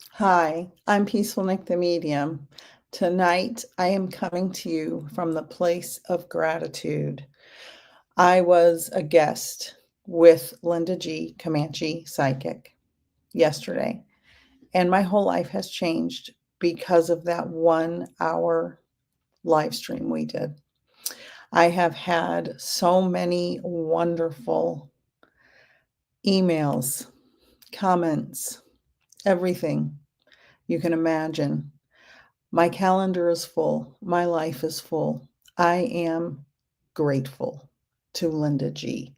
Hi, I'm Peaceful Nick the Medium. Tonight, I am coming to you from the place of gratitude. I was a guest with Linda G. Comanche Psychic yesterday, and my whole life has changed because of that 1 hour live stream we did. I have had so many wonderful emails, comments, everything you can imagine. My calendar is full. My life is full. I am grateful to Linda G.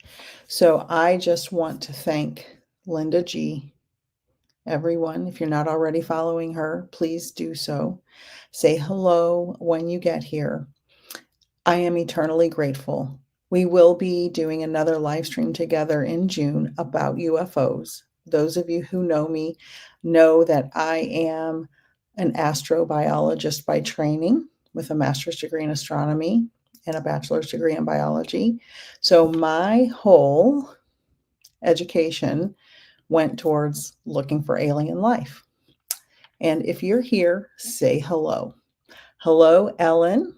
So I just want to thank Linda G. Everyone, if you're not already following her, please do so. Say hello when you get here. I am eternally grateful. We will be doing another live stream together in June about UFOs. Those of you who know me know that I am an astrobiologist by training with a master's degree in astronomy and a bachelor's degree in biology. So my whole education went towards looking for alien life. And if you're here, say hello. Hello, Ellen.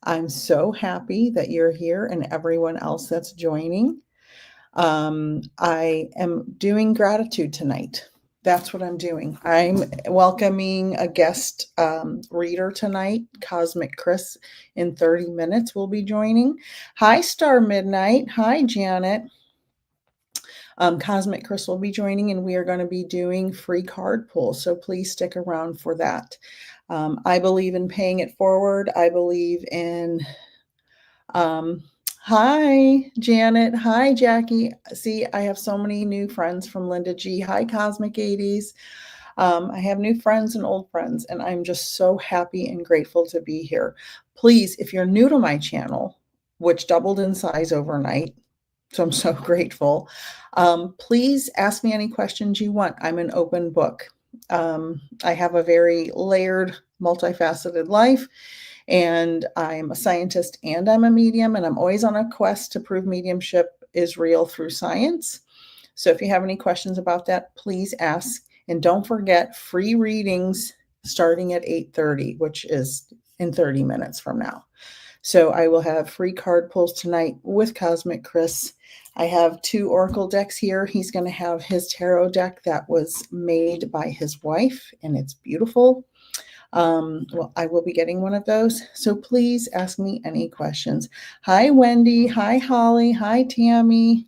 I'm so happy that you're here and everyone else that's joining. I am doing gratitude tonight. That's what I'm doing. I'm welcoming a guest reader tonight. Cosmic Chris in 30 minutes will be joining. Hi, Star Midnight. Hi, Janet. Cosmic Chris will be joining, and we are going to be doing free card pulls. So please stick around for that. I believe in paying it forward. I believe in hi, Janet. Hi, Jackie. See, I have so many new friends from Linda G. Hi, Cosmic 80s. I have new friends and old friends, and I'm just so happy and grateful to be here. Please, if you're new to my channel, which doubled in size overnight, so I'm so grateful, please ask me any questions you want. I'm an open book. I have a very layered, multifaceted life. And I'm a scientist and I'm a medium, and I'm always on a quest to prove mediumship is real through science. So if you have any questions about that, please ask. And don't forget free readings starting at 8:30, which is in 30 minutes from now. So I will have free card pulls tonight with Cosmic Chris. I have 2 oracle decks here. He's going to have his tarot deck that was made by his wife, and it's beautiful. Well, I will be getting one of those. So please ask me any questions. Hi, Wendy. Hi, Holly. Hi, Tammy.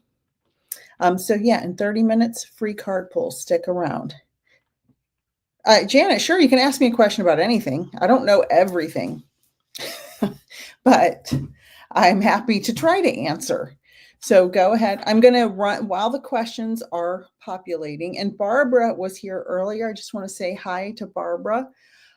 So yeah, in 30 minutes, free card pull. Stick around. Janet, sure, you can ask me a question about anything. I don't know everything, but I'm happy to try to answer. So go ahead. I'm going to run while the questions are populating. And Barbara was here earlier. I just want to say hi to Barbara.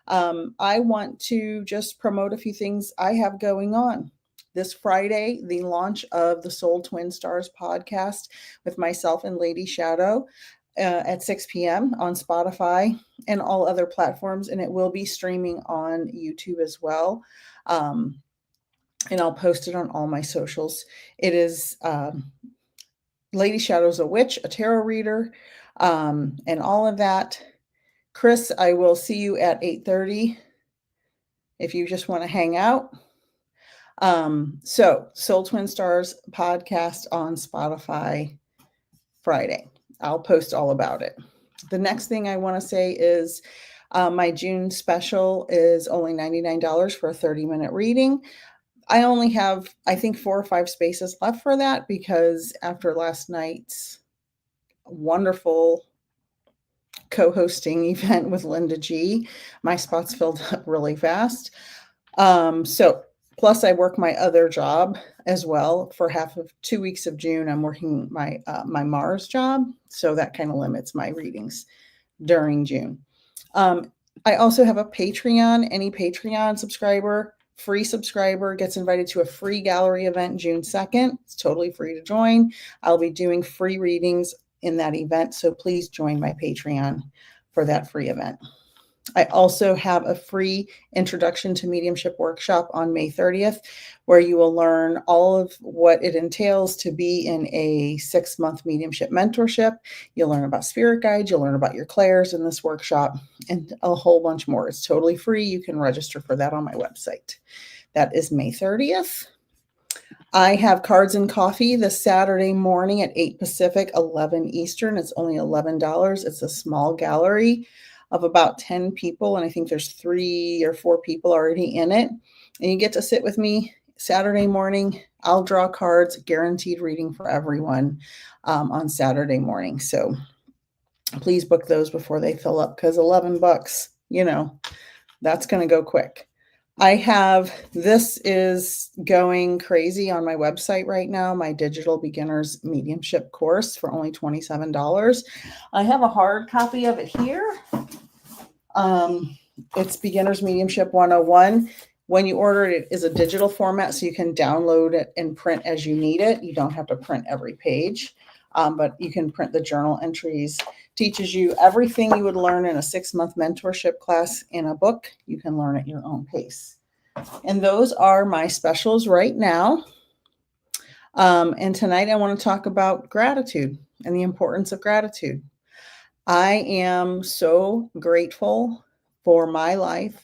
I want to just promote a few things I have going on. This Friday, the launch of the Soul Twin Stars podcast with myself and Lady Shadow at 6 p.m. on Spotify and all other platforms. And it will be streaming on YouTube as well. And I'll post it on all my socials. It is Lady Shadow's a witch, a tarot reader, and all of that. Chris, I will see you at 8:30 if you just want to hang out. So Soul Twin Stars podcast on Spotify Friday. I'll post all about it. The next thing I want to say is my June special is only $99 for a 30-minute reading. I only have, I think, 4 or 5 spaces left for that because after last night's wonderful co-hosting event with Linda G, my spots filled up really fast. So plus I work my other job as well. For half of 2 weeks of June, I'm working my Mars job. So that kind of limits my readings during June. I also have a Patreon. Any Patreon subscriber, free subscriber, gets invited to a free gallery event June 2nd. It's totally free to join. I'll be doing free readings in that event. So please join my Patreon for that free event. I also have a free introduction to mediumship workshop on May 30th, where you will learn all of what it entails to be in a 6-month mediumship mentorship. You'll learn about spirit guides, you'll learn about your clairs in this workshop, and a whole bunch more. It's totally free. You can register for that on my website. That is May 30th. I have cards and coffee this Saturday morning at 8 Pacific, 11 Eastern. It's only $11. It's a small gallery of about 10 people, and I think there's 3 or 4 people already in it. And you get to sit with me Saturday morning. I'll draw cards, guaranteed reading for everyone on Saturday morning. So please book those before they fill up, because $11, that's going to go quick. This is going crazy on my website right now, my digital beginners mediumship course for only $27. I have a hard copy of it here. It's Beginner's Mediumship 101. When you order it, it is a digital format, so you can download it and print as you need it. You don't have to print every page, but you can print the journal entries. Teaches you everything you would learn in a 6-month mentorship class in a book. You can learn at your own pace. And those are my specials right now. And tonight I want to talk about gratitude and the importance of gratitude. I am so grateful for my life.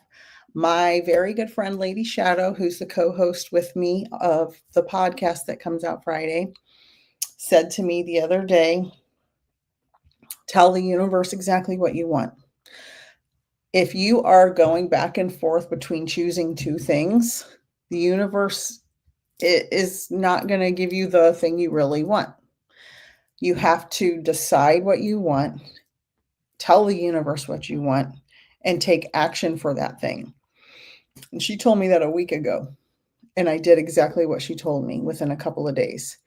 My very good friend, Lady Shadow, who's the co-host with me of the podcast that comes out Friday, said to me the other day, tell the universe exactly what you want. If you are going back and forth between choosing 2 things, the universe is not going to give you the thing you really want. You have to decide what you want, tell the universe what you want, and take action for that thing. And she told me that a week ago, and I did exactly what she told me within a couple of days.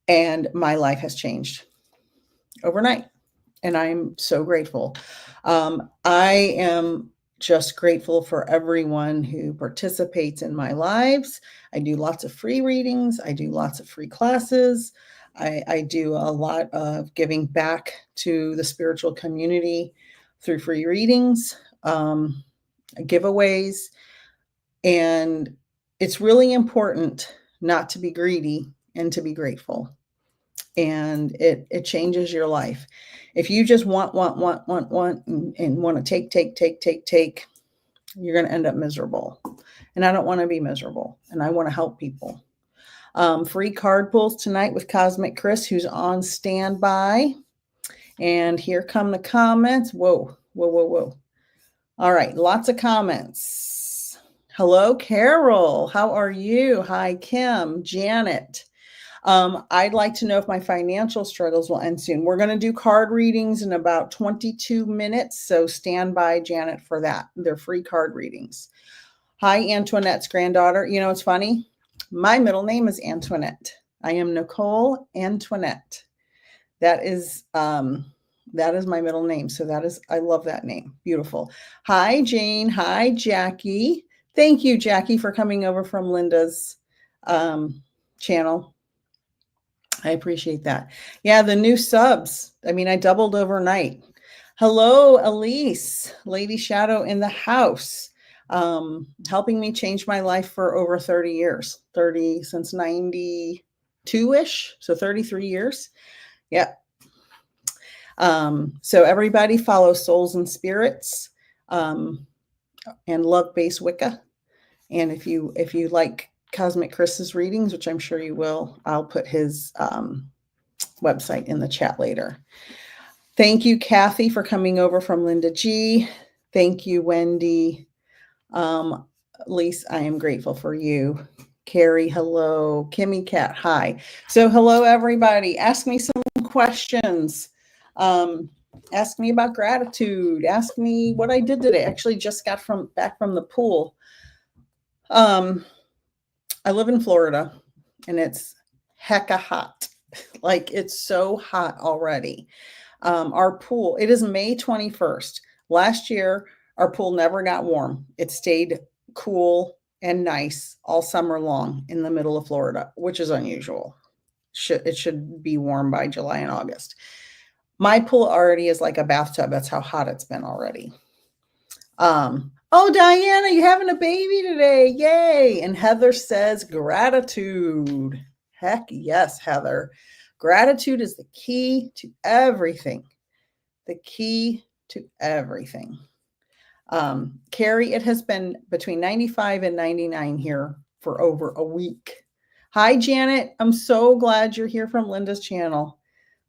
And my life has changed overnight, and I'm so grateful. I am just grateful for everyone who participates in my lives. I do lots of free readings. I do lots of free classes. I do a lot of giving back to the spiritual community through free readings, giveaways. And it's really important not to be greedy and to be grateful. And it changes your life. If you just want, and want to take, you're going to end up miserable. And I don't want to be miserable. And I want to help people. Free card pulls tonight with Cosmic Chris, who's on standby. And here come the comments. Whoa. All right, lots of comments. Hello, Carol. How are you? Hi, Kim, Janet. I'd like to know if my financial struggles will end soon. We're going to do card readings in about 22 minutes. So stand by, Janet, for that. They're free card readings. Hi, Antoinette's granddaughter. You know, it's funny. My middle name is Antoinette. I am Nicole Antoinette. That is my middle name. So I love that name. Beautiful. Hi, Jane. Hi, Jackie. Thank you, Jackie, for coming over from Linda's channel. I appreciate that. Yeah, the new subs. I mean, I doubled overnight. Hello, Elise, Lady Shadow in the house, helping me change my life for over 30 years, since 92-ish, so 33 years. Yeah. So everybody follow Souls and Spirits and Love-Based Wicca. And if you like Cosmic Chris's readings, which I'm sure you will, I'll put his website in the chat later. Thank you, Kathy, for coming over from Linda G. Thank you, Wendy. Lise, I am grateful for you. Carrie, hello. Kimmy Cat, hi. So hello, everybody. Ask me some questions. Ask me about gratitude. Ask me what I did today. Actually, just got back from the pool. I live in Florida, and it's hecka hot. Like, it's so hot already. Our pool, it is May 21st. Last year, our pool never got warm. It stayed cool and nice all summer long in the middle of Florida, which is unusual. It should be warm by July and August. My pool already is like a bathtub. That's how hot it's been already. Oh, Diana, you having a baby today. Yay. And Heather says gratitude. Heck yes, Heather. Gratitude is the key to everything. The key to everything. Carrie, it has been between 95 and 99 here for over a week. Hi, Janet. I'm so glad you're here from Linda's channel.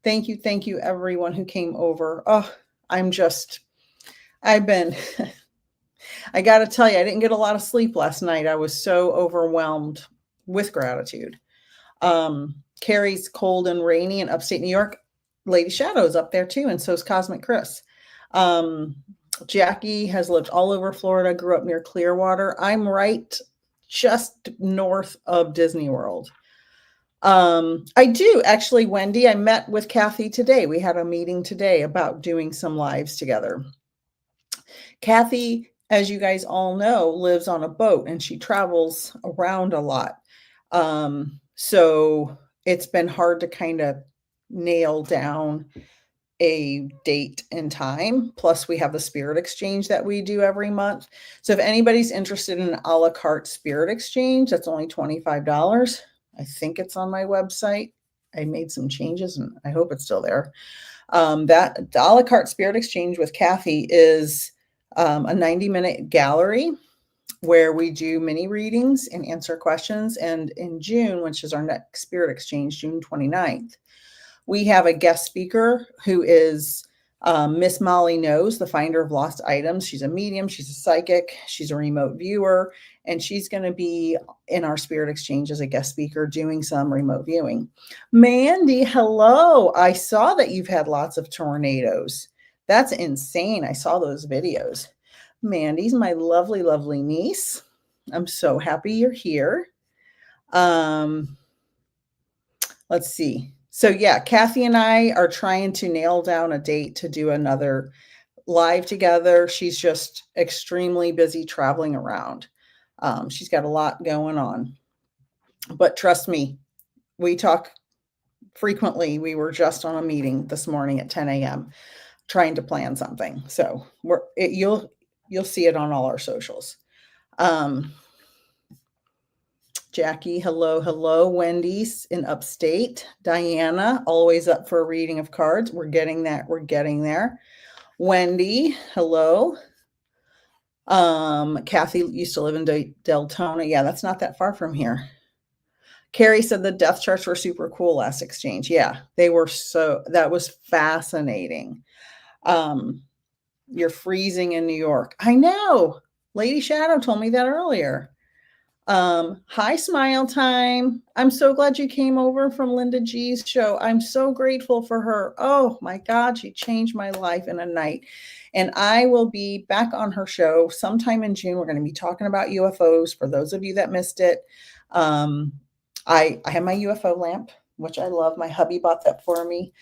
Thank you, everyone who came over. Oh, I've been, I got to tell you, I didn't get a lot of sleep last night. I was so overwhelmed with gratitude. Carrie's cold and rainy in upstate New York. Lady Shadow's up there too, and so's Cosmic Chris. Jackie has lived all over Florida, grew up near Clearwater. I'm right just north of Disney World. I do actually, Wendy, I met with Kathy today. We had a meeting today about doing some lives together. Kathy, as you guys all know, lives on a boat and she travels around a lot. So it's been hard to kind of nail down a date and time. Plus, we have the spirit exchange that we do every month. So if anybody's interested in an a la carte spirit exchange, that's only $25. I think it's on my website. I made some changes and I hope it's still there. That the a la carte spirit exchange with Kathy is a 90-minute gallery where we do mini readings and answer questions. And in June, which is our next spirit exchange, June 29th, we have a guest speaker who is Miss Molly Knows, the finder of lost items. She's a medium, she's a psychic, she's a remote viewer, and she's going to be in our spirit exchange as a guest speaker doing some remote viewing. Mandy, hello. I saw that you've had lots of tornadoes. That's insane. I saw those videos. Mandy's my lovely, lovely niece. I'm so happy you're here. Let's see. So yeah, Kathy and I are trying to nail down a date to do another live together. She's just extremely busy traveling around. She's got a lot going on. But trust me, we talk frequently. We were just on a meeting this morning at 10 a.m. trying to plan something. So you'll see it on all our socials. Jackie, hello. Wendy's in upstate. Diana, always up for a reading of cards. We're getting there. Wendy, hello. Kathy used to live in Deltona. Yeah, that's not that far from here. Carrie said the death charts were super cool last exchange. Yeah, they were that was fascinating. You're freezing in New York. I know. Lady Shadow told me that earlier. Hi, Smile Time. I'm so glad you came over from Linda G's show. I'm so grateful for her. Oh my God, she changed my life in a night. And I will be back on her show sometime in June. We're going to be talking about UFOs for those of you that missed it. I have my UFO lamp, which I love. My hubby bought that for me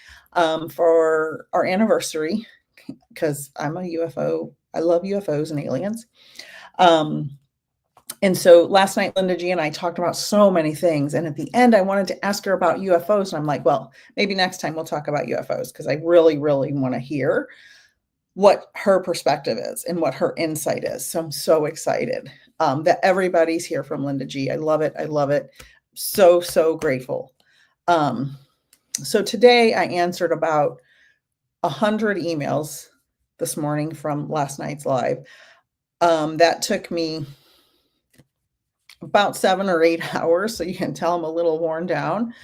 for our anniversary because I'm a UFO. I love UFOs and aliens. And so last night, Linda G and I talked about so many things. And at the end, I wanted to ask her about UFOs. And I'm like, well, maybe next time we'll talk about UFOs because I really, really want to hear what her perspective is and what her insight is. So I'm so excited that everybody's here from Linda G. I love it. So grateful. So today I answered about 100 emails this morning from last night's live. That took me about 7 or 8 hours. So you can tell I'm a little worn down.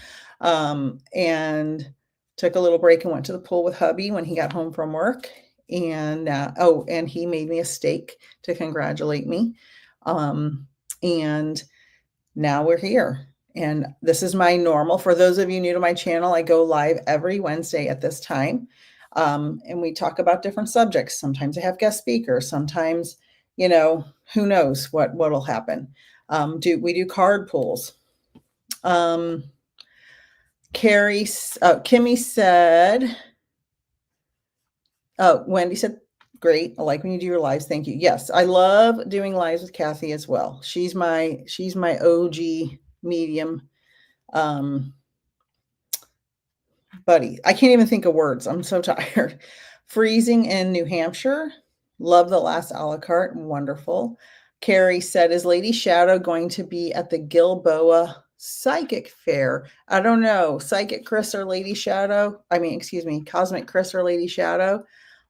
And took a little break and went to the pool with hubby when he got home from work. And, and he made me a steak to congratulate me. And now we're here. And this is my normal. For those of you new to my channel, I go live every Wednesday at this time. And we talk about different subjects. Sometimes I have guest speakers. Sometimes, who knows what'll happen. We do card pulls. Kimmy said, Wendy said, great. I like when you do your lives. Thank you. Yes, I love doing lives with Kathy as well. She's my OG medium buddy. I can't even think of words. I'm so tired. Freezing in New Hampshire. Love the last a la carte. Wonderful. Carrie said, is Lady Shadow going to be at the Gilboa Psychic Fair? I don't know. Psychic Chris or Lady Shadow? Cosmic Chris or Lady Shadow?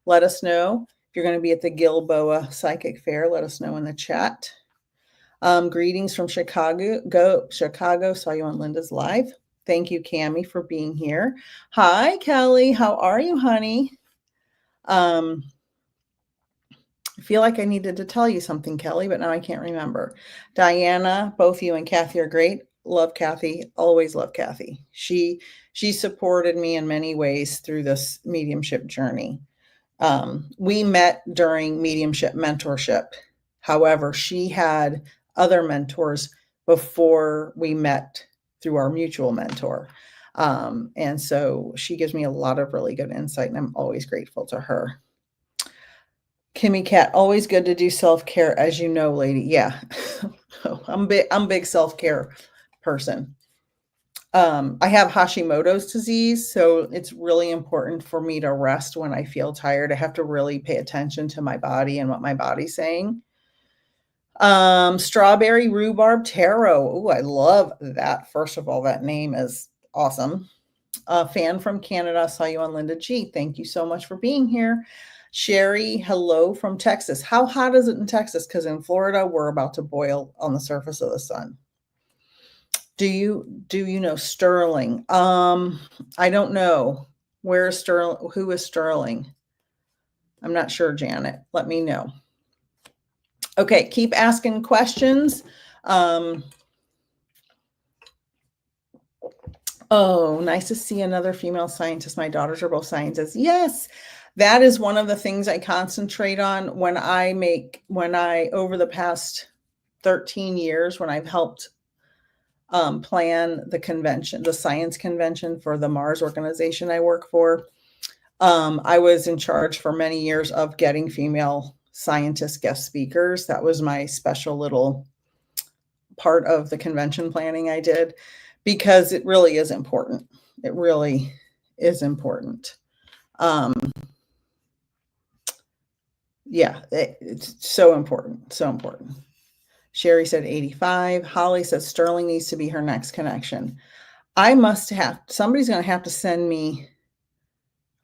Let us know. If you're going to be at the Gilboa Psychic Fair, let us know in the chat. Greetings from Chicago. Saw you on Linda's live. Thank you, Cammie, for being here. Hi, Kelly. How are you, honey? I feel like I needed to tell you something, Kelly, but now I can't remember. Diana, both you and Kathy are great. Love Kathy. Always love Kathy. She supported me in many ways through this mediumship journey. We met during mediumship mentorship. However, she had other mentors before we met through our mutual mentor. And so she gives me a lot of really good insight, and I'm always grateful to her. Kimmy Cat, always good to do self-care, as you know, lady. Yeah. I'm big self-care person. I have Hashimoto's disease, so it's really important for me to rest when I feel tired. I have to really pay attention to my body and what my body's saying. Strawberry Rhubarb Tarot. Oh, I love that. First of all, that name is awesome. A fan from Canada, saw you on Linda G. Thank you so much for being here. Sherry, hello from Texas. How hot is it in Texas? Because in Florida, we're about to boil on the surface of the sun. Do you know Sterling? I don't know. Where is Sterling? Who is Sterling? I'm not sure, Janet. Let me know. Okay, keep asking questions. Oh, nice to see another female scientist. My daughters are both scientists. Yes, that is one of the things I concentrate on when I over the past 13 years, when I've helped plan the convention, the science convention for the Mars organization I work for. I was in charge for many years of getting female scientist guest speakers. That was my special little part of the convention planning I did, because it really is important. It really is important. Yeah, it's so important. So important. Sherry said 85. Holly says Sterling needs to be her next connection. Somebody's going to have to send me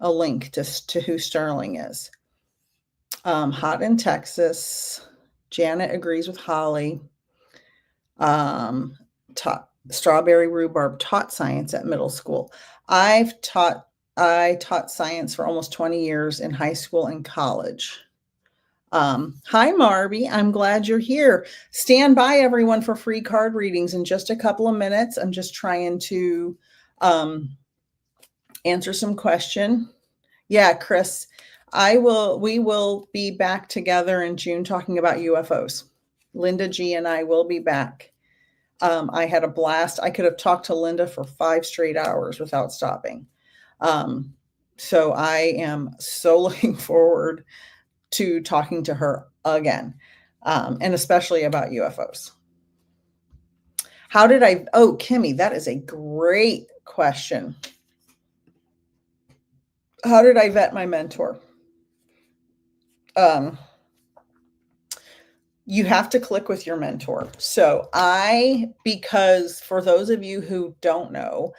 a link to who Sterling is. Hot in Texas. Janet agrees with Holly. Strawberry Rhubarb taught science at middle school. I taught science for almost 20 years in high school and college. Hi, Marby. I'm glad you're here. Stand by, everyone, for free card readings in just a couple of minutes. I'm just trying to answer some question. Yeah, Chris, we will be back together in June talking about UFOs. Linda G and I will be back. I had a blast. I could have talked to Linda for 5 straight hours without stopping. So I am so looking forward to talking to her again, and especially about UFOs. Kimmy, that is a great question. How did I vet my mentor? You have to click with your mentor. So because for those of you who don't know,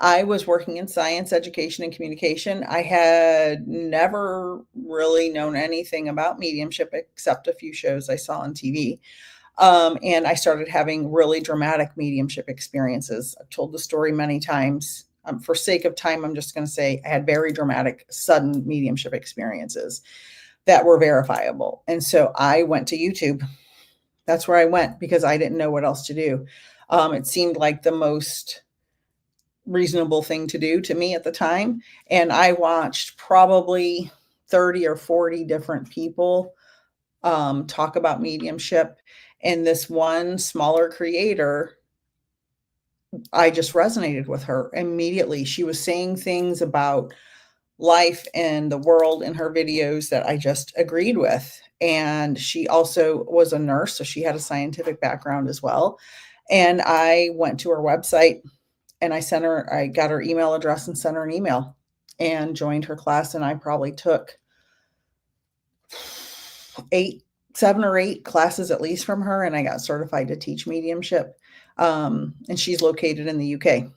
I was working in science, education, and communication. I had never really known anything about mediumship except a few shows I saw on TV. And I started having really dramatic mediumship experiences. I've told the story many times. For sake of time, I'm just going to say I had very dramatic, sudden mediumship experiences that were verifiable. And so I went to YouTube. That's where I went because I didn't know what else to do. It seemed like the most reasonable thing to do to me at the time. And I watched probably 30 or 40 different people talk about mediumship. And this one smaller creator, I just resonated with her immediately. She was saying things about life and the world in her videos that I just agreed with. And she also was a nurse, so she had a scientific background as well. And I went to her website and I got her email address and sent her an email and joined her class. And I probably took 7 or 8 classes at least from her, and I got certified to teach mediumship. And she's located in the UK.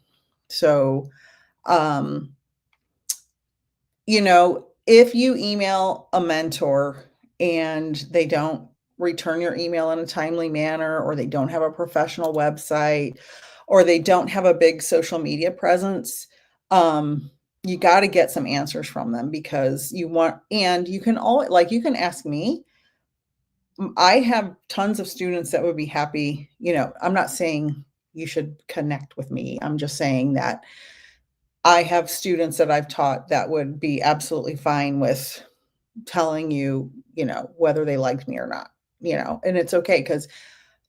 So, um, if you email a mentor and they don't return your email in a timely manner, or they don't have a professional website, or they don't have a big social media presence, you got to get some answers from them, because and you can always, like, you can ask me. I have tons of students that would be happy. I'm not saying you should connect with me. I'm just saying that I have students that I've taught that would be absolutely fine with telling you, whether they liked me or not, and it's okay, because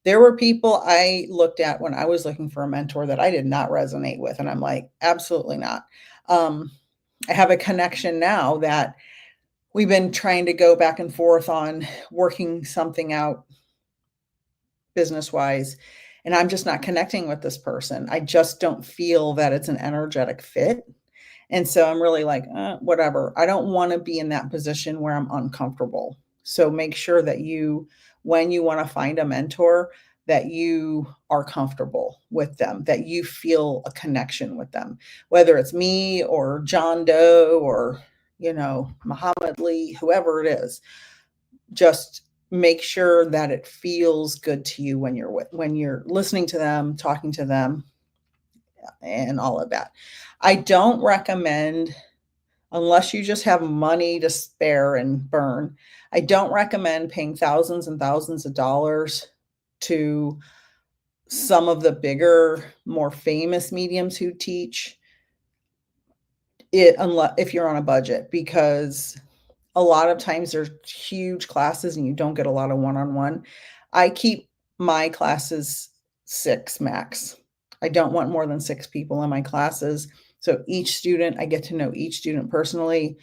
there were people I looked at when I was looking for a mentor that I did not resonate with. And I'm like, absolutely not. I have a connection now that we've been trying to go back and forth on working something out business wise. And I'm just not connecting with this person. I just don't feel that it's an energetic fit. And so I'm really like, whatever. I don't want to be in that position where I'm uncomfortable. So make sure that when you want to find a mentor, that you are comfortable with them, that you feel a connection with them, whether it's me or John Doe or, Muhammad Ali, whoever it is. Just make sure that it feels good to you when you're listening to them, talking to them, and all of that. I don't recommend, unless you just have money to spare and burn, I don't recommend paying thousands and thousands of dollars to some of the bigger, more famous mediums who teach it, unless if you're on a budget, because a lot of times there's huge classes and you don't get a lot of one-on-one. I keep my classes 6 max. I don't want more than 6 people in my classes. So I get to know each student personally.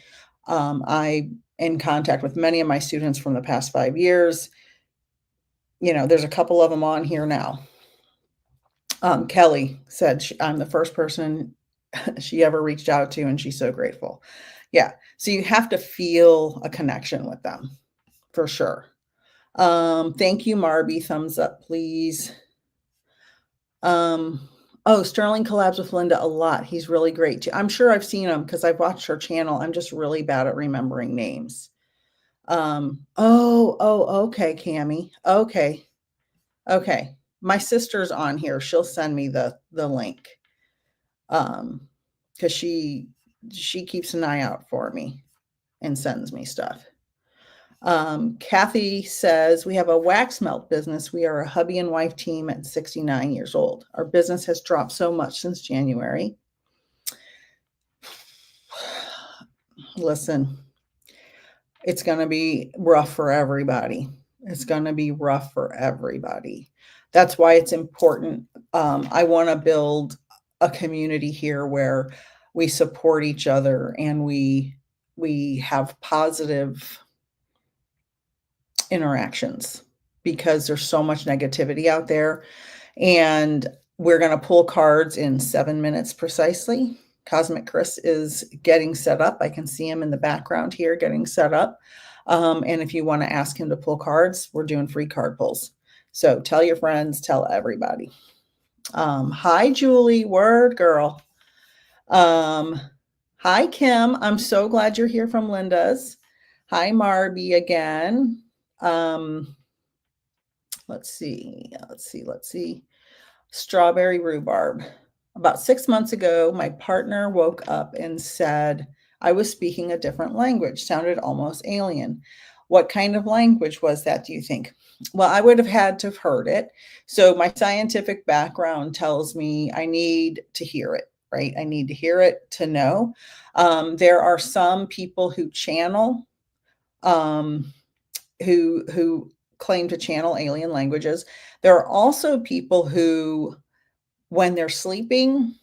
I'm in contact with many of my students from the past 5 years. There's a couple of them on here now. Kelly said I'm the first person she ever reached out to, and she's so grateful. Yeah. So you have to feel a connection with them for sure. Thank you, Marby. Thumbs up, please. Sterling collabs with Linda a lot. He's really great too. I'm sure I've seen him because I've watched her channel. I'm just really bad at remembering names. Okay, Cammie. Okay. My sister's on here. She'll send me the link. Because she keeps an eye out for me and sends me stuff. Kathy says, we have a wax melt business. We are a hubby and wife team at 69 years old. Our business has dropped so much since January. Listen, it's going to be rough for everybody. It's going to be rough for everybody. That's why it's important. I want to build a community here where we support each other and we have positive interactions, because there's so much negativity out there. And we're going to pull cards in 7 minutes precisely. Cosmic Chris is getting set up. I can see him in the background here getting set up. And if you want to ask him to pull cards, we're doing free card pulls. So tell your friends, tell everybody. Hi, Julie. Word girl. Hi, Kim. I'm so glad you're here from Linda's. Hi, Marby again. Let's see. Strawberry rhubarb. About 6 months ago, my partner woke up and said I was speaking a different language, sounded almost alien. What kind of language was that, do you think? Well, I would have had to have heard it. So my scientific background tells me I need to hear it, right? I need to hear it to know. There are some people who channel, who claim to channel alien languages. There are also people who, when they're sleeping,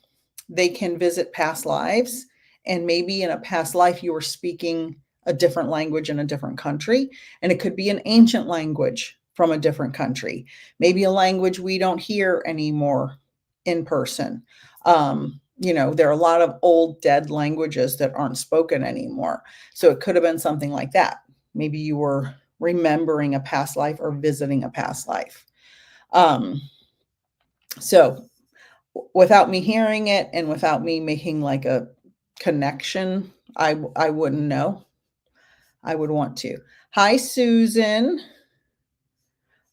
they can visit past lives. And maybe in a past life, you were speaking a different language in a different country. And it could be an ancient language from a different country, maybe a language we don't hear anymore in person. There are a lot of old dead languages that aren't spoken anymore. So it could have been something like that. Maybe you were remembering a past life or visiting a past life. So without me hearing it and without me making like a connection, I wouldn't know. I would want to. Hi, Susan.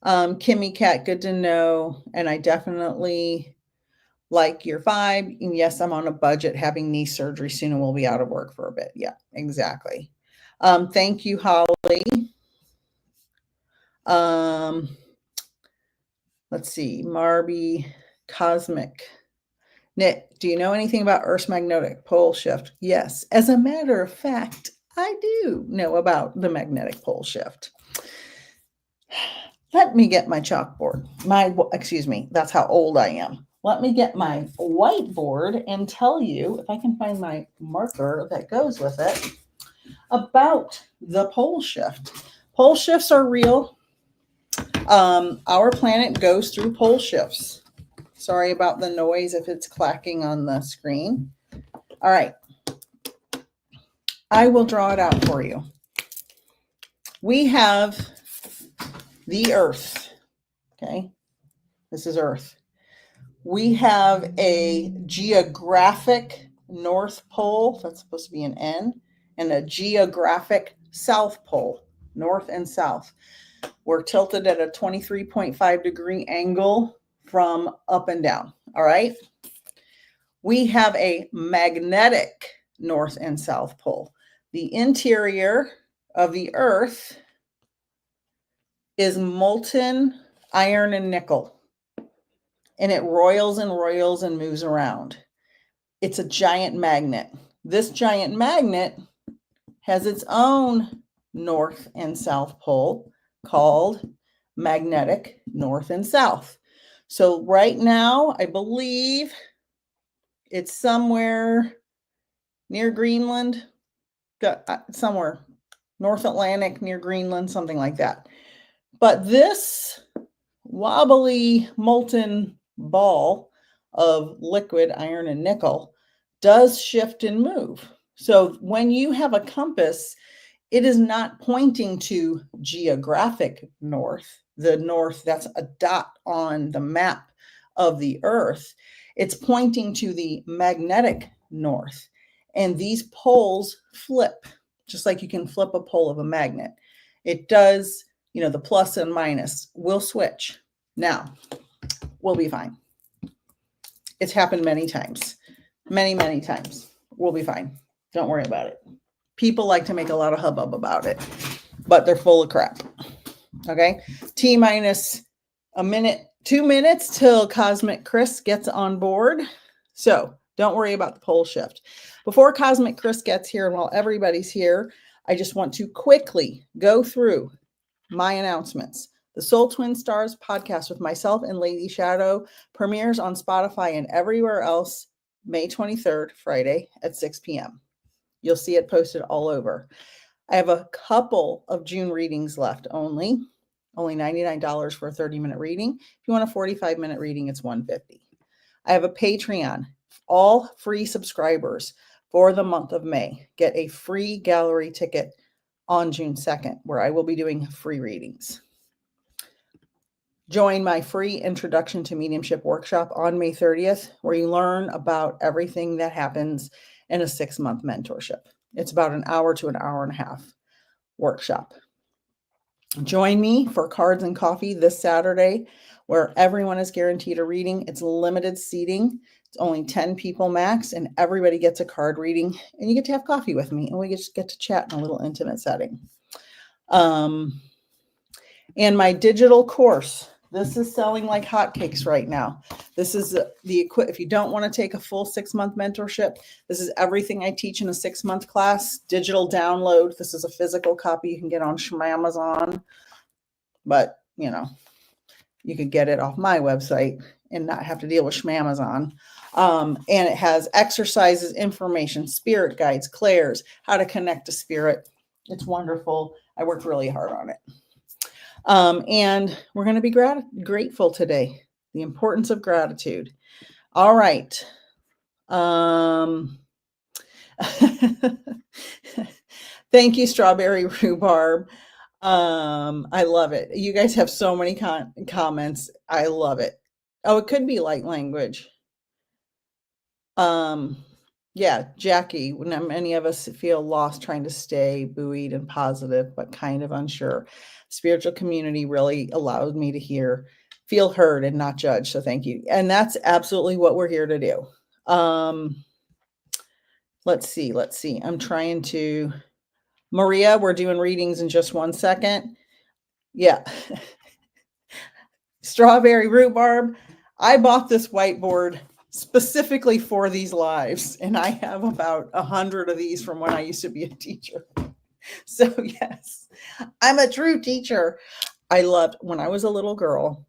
Kimmy Cat, good to know. And I definitely like your vibe. And yes, I'm on a budget, having knee surgery soon, and we'll be out of work for a bit. Yeah, exactly. Thank you, Holly. Let's see, Marby, Cosmic. Nick, do you know anything about Earth's magnetic pole shift? Yes. As a matter of fact, I do know about the magnetic pole shift. Let me get my chalkboard. Excuse me, that's how old I am. Let me get my whiteboard and tell you, if I can find my marker that goes with it, about the pole shift. Pole shifts are real. Our planet goes through pole shifts. Sorry about the noise if it's clacking on the screen. All right. I will draw it out for you. We have the Earth. Okay. This is Earth. We have a geographic North Pole. That's supposed to be an N. And a geographic South Pole, North and South. We're tilted at a 23.5 degree angle from up and down. All right. We have a magnetic North and South Pole. The interior of the Earth is molten iron and nickel, and it roils and roils and moves around. It's a giant magnet. This giant magnet has its own North and South Pole called magnetic North and South. So right now, I believe it's somewhere near Greenland, somewhere North Atlantic near Greenland, something like that. But this wobbly molten ball of liquid iron and nickel does shift and move. So when you have a compass, it is not pointing to geographic north, the north that's a dot on the map of the Earth. It's pointing to the magnetic north. And these poles flip, just like you can flip a pole of a magnet. It does, the plus and minus will switch. Now, we'll be fine. It's happened many times, many times. We'll be fine. Don't worry about it. People like to make a lot of hubbub about it, but they're full of crap. Okay. T-minus a minute, 2 minutes till Cosmic Chris gets on board. So don't worry about the pole shift. Before Cosmic Chris gets here, and while everybody's here, I just want to quickly go through my announcements. The Soul Twin Stars podcast with myself and Lady Shadow premieres on Spotify and everywhere else May 23rd, Friday at 6 p.m. You'll see it posted all over. I have a couple of June readings left only $99 for a 30-minute reading. If you want a 45-minute reading, it's $150. I have a Patreon. All free subscribers for the month of May get a free gallery ticket on June 2nd, where I will be doing free readings. Join my free Introduction to Mediumship workshop on May 30th, where you learn about everything that happens in a 6-month mentorship. It's about an hour to an hour and a half workshop. Join me for Cards and Coffee this Saturday, where everyone is guaranteed a reading. It's limited seating. It's only 10 people max, and everybody gets a card reading, and you get to have coffee with me, and we just get to chat in a little intimate setting. And my digital course, this is selling like hotcakes right now. This is if you don't want to take a full 6-month mentorship, this is everything I teach in a 6-month class, digital download. This is a physical copy you can get on Amazon, but you could get it off my website and not have to deal with Amazon. And it has exercises, information, spirit guides, clairs, how to connect to spirit. It's wonderful. I worked really hard on it. And we're going to be grateful today. The importance of gratitude. All right. Thank you, Strawberry Rhubarb. I love it. You guys have so many comments. I love it. Oh, it could be light language. Yeah, Jackie, when many of us feel lost trying to stay buoyed and positive, but kind of unsure. Spiritual community really allowed me to feel heard and not judged. So thank you. And that's absolutely what we're here to do. Let's see. I'm trying to, Maria, we're doing readings in just 1 second. Yeah. Strawberry rhubarb. I bought this whiteboard specifically for these lives, and I have about 100 of these from when I used to be a teacher. So yes, I'm a true teacher. I loved when I was a little girl,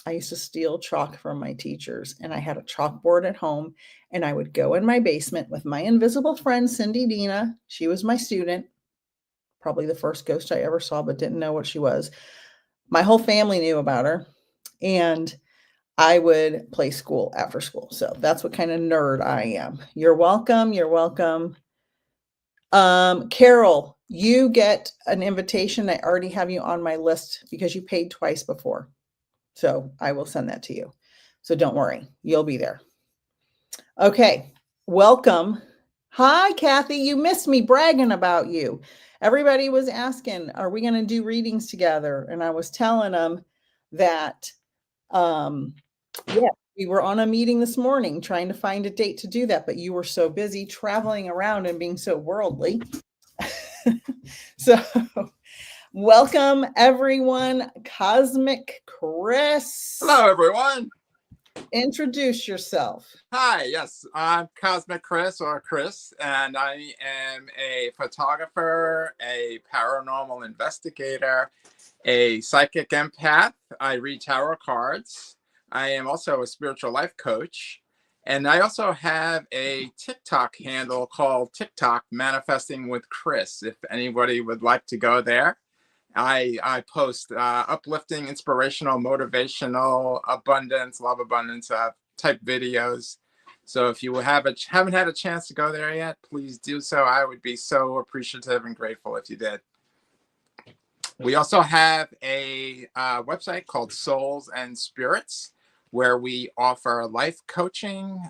I used to steal chalk from my teachers, and I had a chalkboard at home, and I would go in my basement with my invisible friend, Cindy Dina. She was my student, probably the first ghost I ever saw, but didn't know what she was. My whole family knew about her, and I would play school after school. So that's what kind of nerd I am. You're welcome. You're welcome. Carol, you get an invitation. I already have you on my list because you paid twice before. So I will send that to you. So don't worry, you'll be there. Okay, welcome. Hi, Kathy. You missed me bragging about you. Everybody was asking, are we going to do readings together? And I was telling them that, yeah, we were on a meeting this morning trying to find a date to do that, but you were so busy traveling around and being so worldly. So welcome, everyone. Cosmic Chris. Hello, everyone. Introduce yourself. Hi, yes, I'm Cosmic Chris, or Chris, and I am a photographer, a paranormal investigator, a psychic empath. I read tarot cards. I am also a spiritual life coach. And I also have a TikTok handle called TikTok Manifesting with Chris, if anybody would like to go there. I post uplifting, inspirational, motivational, abundance, love abundance type videos. So if you haven't had a chance to go there yet, please do so. I would be so appreciative and grateful if you did. We also have a website called Soulsandspirits, where we offer life coaching,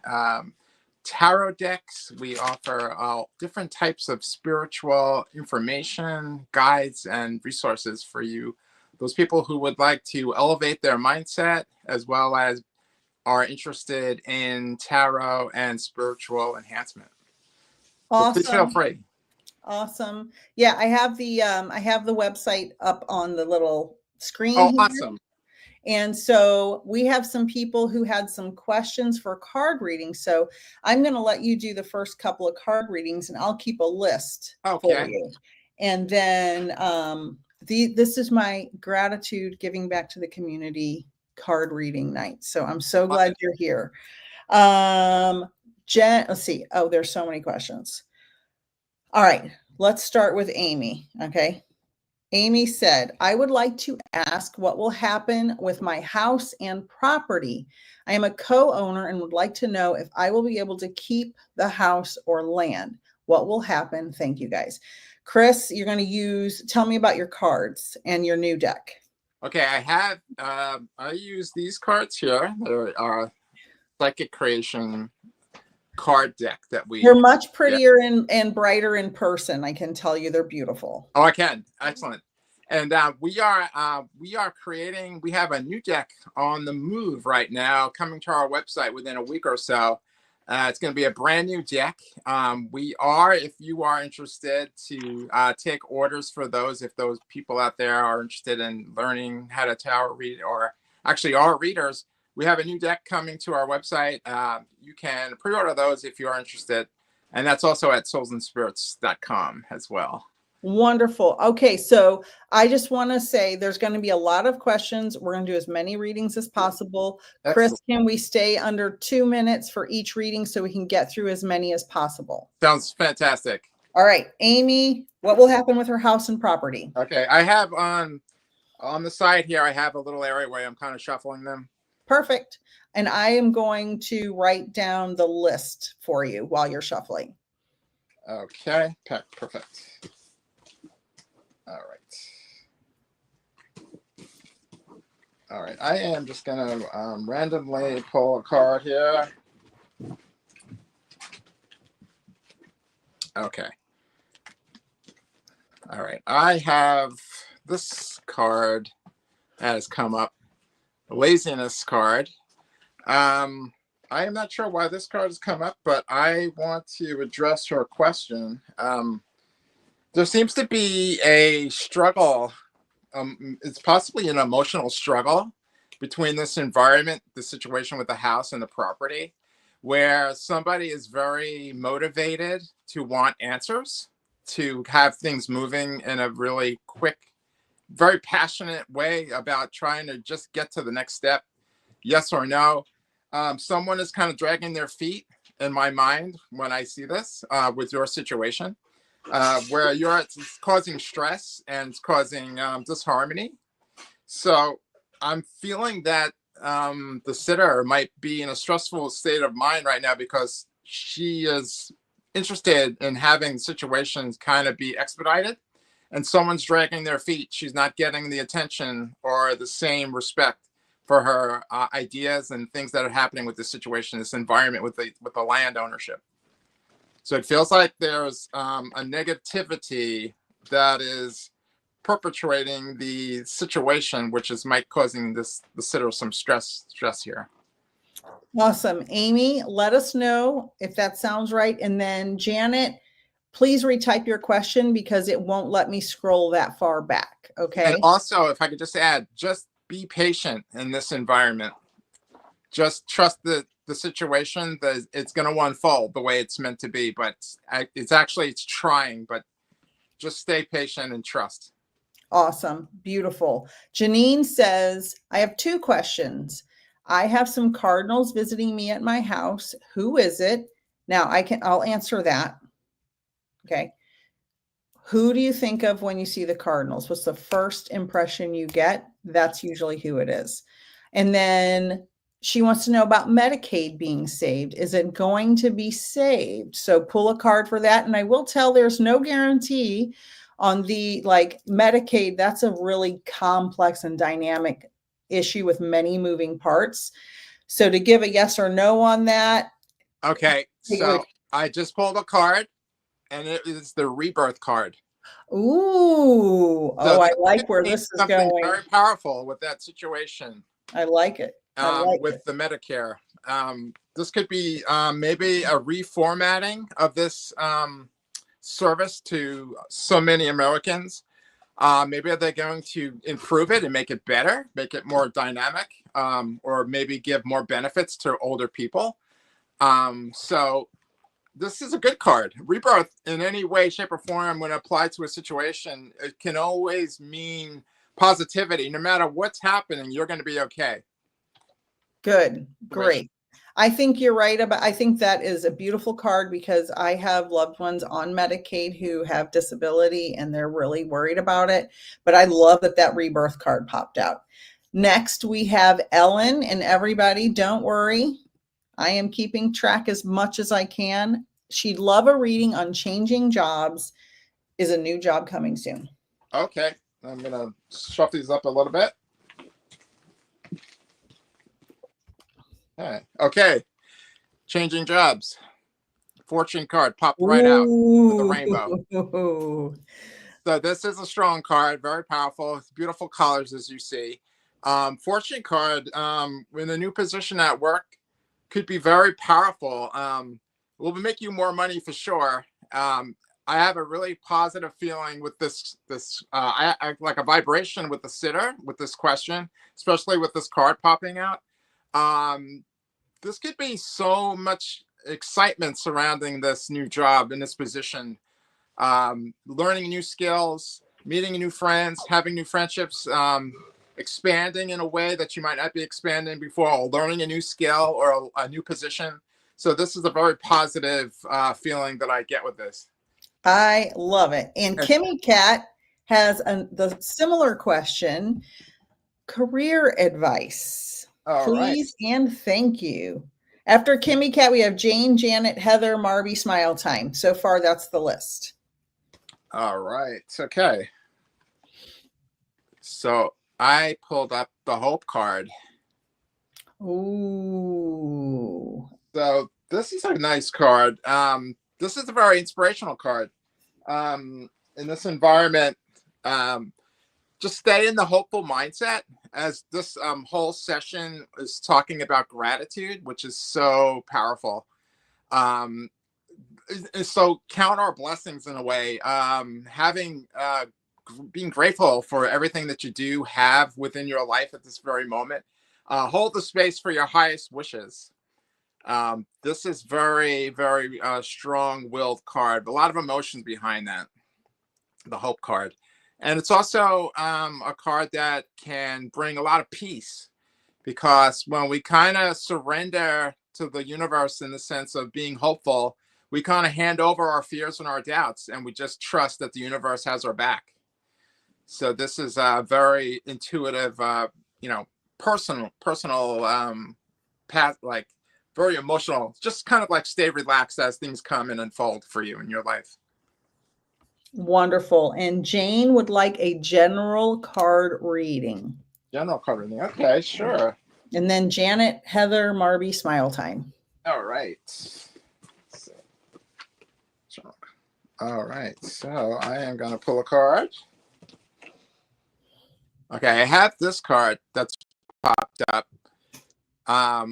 tarot decks. We offer different types of spiritual information, guides, and resources for you, those people who would like to elevate their mindset, as well as are interested in tarot and spiritual enhancement. So please feel free. Awesome. Yeah, I have the website up on the little screen. Oh, here. Awesome. And so we have some people who had some questions for card readings. So I'm going to let you do the first couple of card readings, and I'll keep a list for you. And then this is my gratitude giving back to the community card reading night. So I'm so glad you're here. Jen, let's see. Oh, there's so many questions. All right, let's start with Amy. Okay. Amy said, I would like to ask what will happen with my house and property. I am a co-owner and would like to know if I will be able to keep the house or land. What will happen? Thank you, guys. Chris, you're going to tell me about your cards and your new deck. Okay, I use these cards here. They're psychic creation card deck that They're much prettier and brighter in person. I can tell you they're beautiful. Oh, I can. Excellent. And we have a new deck on the move right now, coming to our website within a week or so. It's going to be a brand new deck. If you are interested to take orders for those, if those people out there are interested in learning how to tarot read, or actually are readers, we have a new deck coming to our website. You can pre-order those if you are interested. And that's also at soulsandspirits.com as well. Wonderful. Okay, so I just want to say there's going to be a lot of questions. We're going to do as many readings as possible. Excellent. Chris, can we stay under 2 minutes for each reading so we can get through as many as possible? Sounds fantastic. All right, Amy, what will happen with her house and property? Okay, I have on the side here, I have a little area where I'm kind of shuffling them. Perfect. And I am going to write down the list for you while you're shuffling. Okay, perfect. All right. All right, I am just going to randomly pull a card here. Okay. All right, I have this card has come up, the laziness card. I am not sure why this card has come up, but I want to address your question. There seems to be a struggle. It's possibly an emotional struggle between this environment, the situation with the house and the property, where somebody is very motivated to want answers, to have things moving in a really quick, very passionate way about trying to just get to the next step, yes or no. Someone is kind of dragging their feet in my mind when I see this with your situation, where it's causing stress and it's causing disharmony. So I'm feeling that the sitter might be in a stressful state of mind right now because she is interested in having situations kind of be expedited, and someone's dragging their feet. She's not getting the attention or the same respect for her ideas and things that are happening with this situation, this environment with the land ownership. So it feels like there's a negativity that is perpetuating the situation, which is might causing the sitter some stress here. Awesome. Amy, let us know if that sounds right. And then Janet, please retype your question because it won't let me scroll that far back. Okay. And also, if I could just add, just be patient in this environment. Just trust the situation that it's going to unfold the way it's meant to be, but it's trying, but just stay patient and trust. Awesome. Beautiful. Janine says, I have 2 questions. I have some cardinals visiting me at my house. Who is it? Now I'll answer that. Okay. Who do you think of when you see the cardinals? What's the first impression you get? That's usually who it is. And then she wants to know about Medicaid being saved. Is it going to be saved? So pull a card for that. And I will tell there's no guarantee on the Medicaid. That's a really complex and dynamic issue with many moving parts. So to give a yes or no on that. Okay. So I just pulled a card and it is the rebirth card. Ooh. So I like where this is going. Very powerful with that situation. I like it. With the Medicare. This could be maybe a reformatting of this service to so many Americans. Maybe they're going to improve it and make it better, make it more dynamic, or maybe give more benefits to older people. So this is a good card. Rebirth in any way, shape, or form when applied to a situation, it can always mean positivity. No matter what's happening, you're going to be okay. Good. Great. I think you're right I think that is a beautiful card because I have loved ones on Medicaid who have disability and they're really worried about it. But I love that rebirth card popped out. Next, we have Ellen, and everybody, don't worry. I am keeping track as much as I can. She'd love a reading on changing jobs. Is a new job coming soon? Okay. I'm going to shuffle these up a little bit. Okay. Changing jobs. Fortune card popped right out with the rainbow. So this is a strong card, very powerful. It's beautiful colors, as you see. Fortune card, in a new position at work, could be very powerful. Will make you more money for sure. I have a really positive feeling with this. I like a vibration with the sitter with this question, especially with this card popping out. This could be so much excitement surrounding this new job in this position. Learning new skills, meeting new friends, having new friendships, expanding in a way that you might not be expanding before, or learning a new skill or a new position. So this is a very positive feeling that I get with this. I love it. And Kimmy Cat has the similar question. Career advice, please, right. And thank you. After Kimmy Cat, we have Jane, Janet, Heather, Marby, Smile Time. So far, that's the list. All right. Okay. So I pulled up the Hope card. Ooh. So this is a nice card. This is a very inspirational card. In this environment, um, just stay in the hopeful mindset, as this whole session is talking about gratitude, which is so powerful. Um, so count our blessings in a way. Having being grateful for everything that you do have within your life at this very moment. Hold the space for your highest wishes. This is very, very strong-willed card. A lot of emotions behind that, the Hope card. And it's also a card that can bring a lot of peace, because when we kind of surrender to the universe in the sense of being hopeful, we kind of hand over our fears and our doubts, and we just trust that the universe has our back. So this is a very intuitive, personal path, like very emotional. Just kind of like stay relaxed as things come and unfold for you in your life. Wonderful. And Jane would like a general card reading. General card reading. Okay, sure. And then Janet, Heather, Marby, smile time. All right. All right. So I am going to pull a card. Okay, I have this card that's popped up. I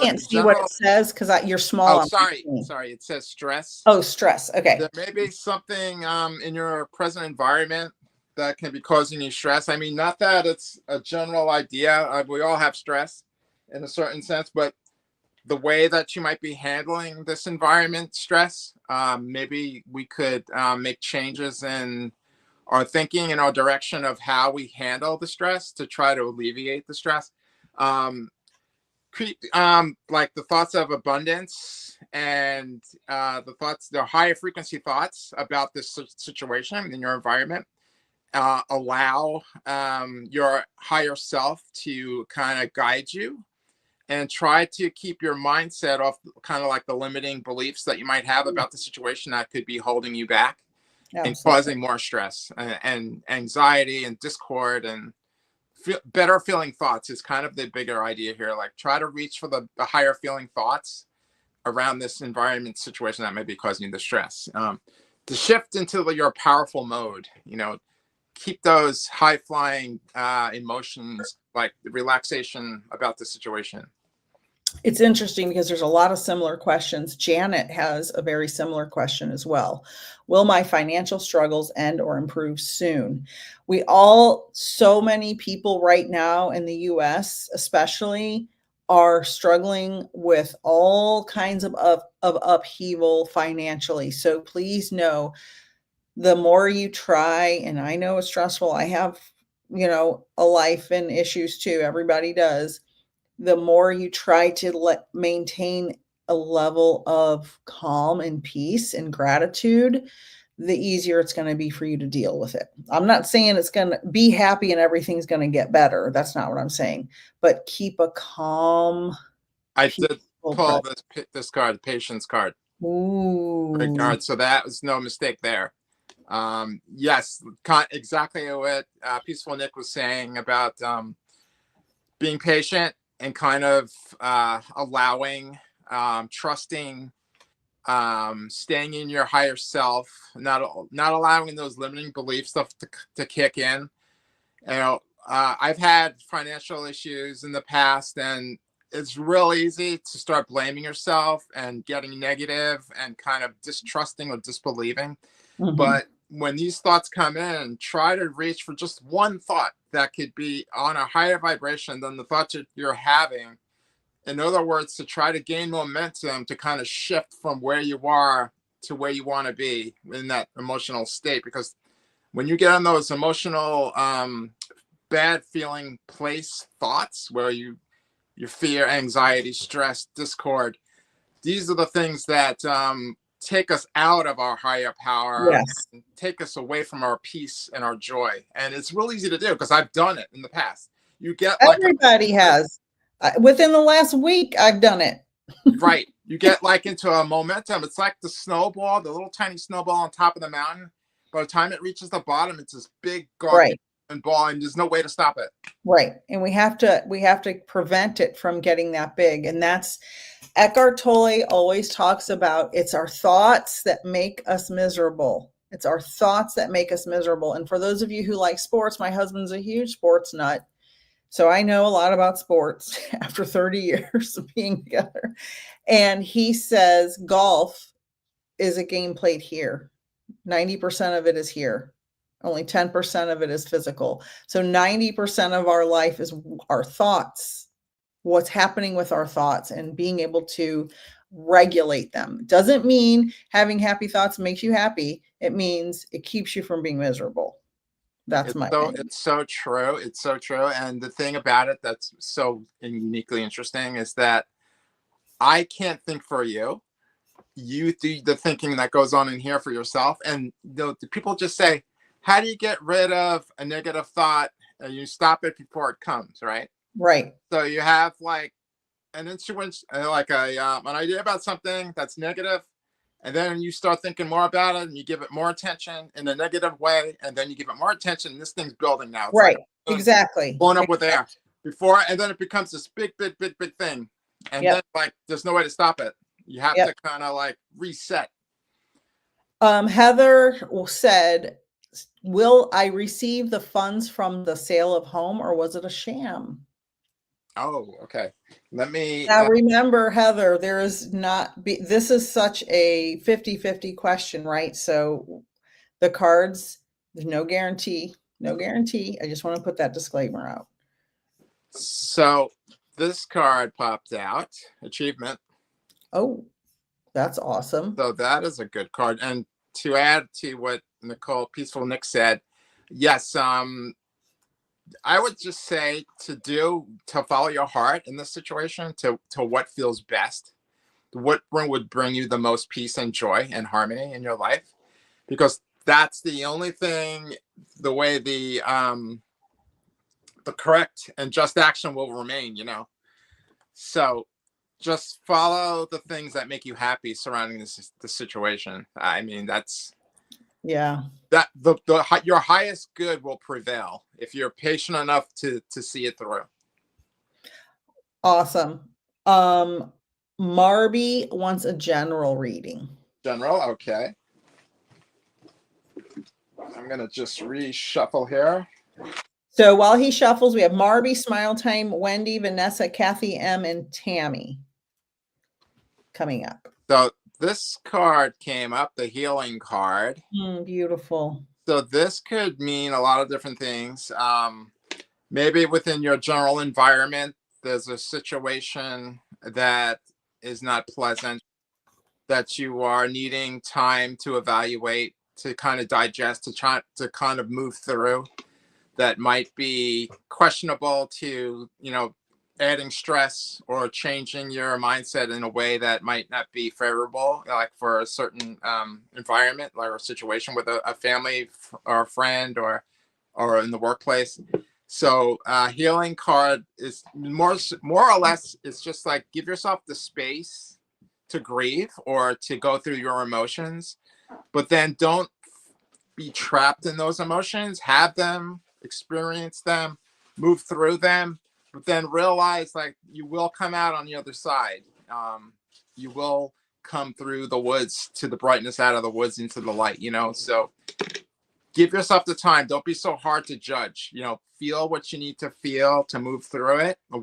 can't see what it says because you're small. Oh, sorry. It says stress. Oh, stress. Okay. There may be something in your present environment that can be causing you stress. I mean, not that it's a general idea. We all have stress in a certain sense, but the way that you might be handling this environment stress, maybe we could make changes in our thinking and our direction of how we handle the stress to try to alleviate the stress. Like the thoughts of abundance and the higher frequency thoughts about this situation in your environment allow your higher self to kind of guide you, and try to keep your mindset off kind of like the limiting beliefs that you might have about the situation that could be holding you back. Absolutely. And causing more stress and anxiety and discord, and better feeling thoughts is kind of the bigger idea here. Like, try to reach for the higher feeling thoughts around this environment situation that might be causing you the stress. To shift into your powerful mode, keep those high flying emotions, like the relaxation about the situation. It's interesting because there's a lot of similar questions. Janet has a very similar question as well. Will my financial struggles end or improve soon? So many people right now in the US, especially, are struggling with all kinds of upheaval financially. So please know, the more you try, and I know it's stressful. I have, a life and issues too. Everybody does. The more you try to maintain a level of calm and peace and gratitude, the easier it's going to be for you to deal with it. I'm not saying it's going to be happy and everything's going to get better. That's not what I'm saying. But keep a calm. I did pull this card, the patience card. Ooh. Great card. So that was no mistake there. Yes, exactly what Peaceful Nick was saying about being patient and kind of allowing, trusting, staying in your higher self, not allowing those limiting belief stuff to kick in. I've had financial issues in the past, and it's real easy to start blaming yourself and getting negative and kind of distrusting or disbelieving. Mm-hmm. But when these thoughts come in, try to reach for just one thought that could be on a higher vibration than the thoughts that you're having. In other words, to try to gain momentum to kind of shift from where you are to where you want to be in that emotional state. Because when you get on those emotional, bad feeling place thoughts where you fear, anxiety, stress, discord, these are the things that take us out of our higher power. Yes. And take us away from our peace and our joy. And it's real easy to do because I've done it in the past. You get everybody has. Within the last week, I've done it. Right. You get like into a momentum. It's like the snowball, the little tiny snowball on top of the mountain. By the time it reaches the bottom, it's this big gaunt and ball, and there's no way to stop it. Right. And we have to prevent it from getting that big. And that's Eckhart Tolle always talks about, it's our thoughts that make us miserable. It's our thoughts that make us miserable. And for those of you who like sports, my husband's a huge sports nut. So I know a lot about sports after 30 years of being together. And he says golf is a game played here. 90% of it is here. Only 10% of it is physical. So 90% of our life is our thoughts, what's happening with our thoughts, and being able to regulate them. Doesn't mean having happy thoughts makes you happy. It means it keeps you from being miserable. That's my opinion. It's so true. It's so true. And the thing about it that's so uniquely interesting is that I can't think for you. You do the thinking that goes on in here for yourself. And the people just say, how do you get rid of a negative thought? And you stop it before it comes, right? Right. So you have like an intuition, like an idea about something that's negative, and then you start thinking more about it, and you give it more attention in a negative way, and then you give it more attention, and this thing's building now. It's right. Like exactly. Blowing up with air before, and then it becomes this big thing, and then like there's no way to stop it. You have to kind of like reset. Heather said, will I receive the funds from the sale of home, or was it a sham? Oh, okay. Let me now remember, Heather, there is not this is such a 50-50 question, right? So the cards, there's no guarantee. I just want to put that disclaimer out. So this card popped out, achievement. Oh, that's awesome. So that is a good card. And to add to what Nicole Peaceful Nick said, yes, I would just say to follow your heart in this situation, to what feels best, what would bring you the most peace and joy and harmony in your life, because that's the only thing, the way the correct and just action will remain, So just follow the things that make you happy surrounding the situation. I mean, that's that your highest good will prevail if you're patient enough to see it through. Awesome. Marby wants a general reading. General, okay. I'm gonna just reshuffle here. So while he shuffles, we have Marby, Smile Time, Wendy, Vanessa, Kathy M, and Tammy coming up. So this card came up, the healing card. Beautiful. So this could mean a lot of different things. Maybe within your general environment, there's a situation that is not pleasant, that you are needing time to evaluate, to kind of digest, to try to kind of move through, that might be questionable to, adding stress or changing your mindset in a way that might not be favorable, like for a certain environment, like a situation with a family or a friend or in the workplace. So healing card is more or less, it's just like, give yourself the space to grieve or to go through your emotions, but then don't be trapped in those emotions. Have them, experience them, move through them, but then realize like you will come out on the other side. You will come through the woods to the brightness, out of the woods into the light, so give yourself the time. Don't be so hard to judge, feel what you need to feel to move through it, or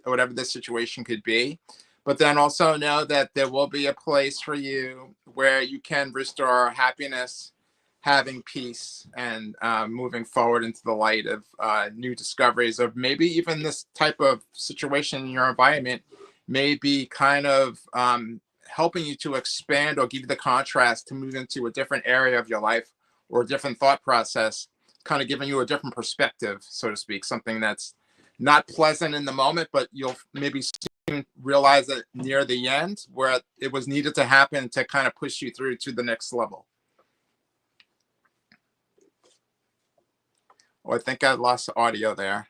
whatever the situation could be. But then also know that there will be a place for you where you can restore happiness, having peace, and moving forward into the light of new discoveries, of maybe even this type of situation in your environment may be kind of helping you to expand or give you the contrast to move into a different area of your life or a different thought process, kind of giving you a different perspective, so to speak, something that's not pleasant in the moment, but you'll maybe soon realize it near the end where it was needed to happen to kind of push you through to the next level. Oh, I think I lost audio there.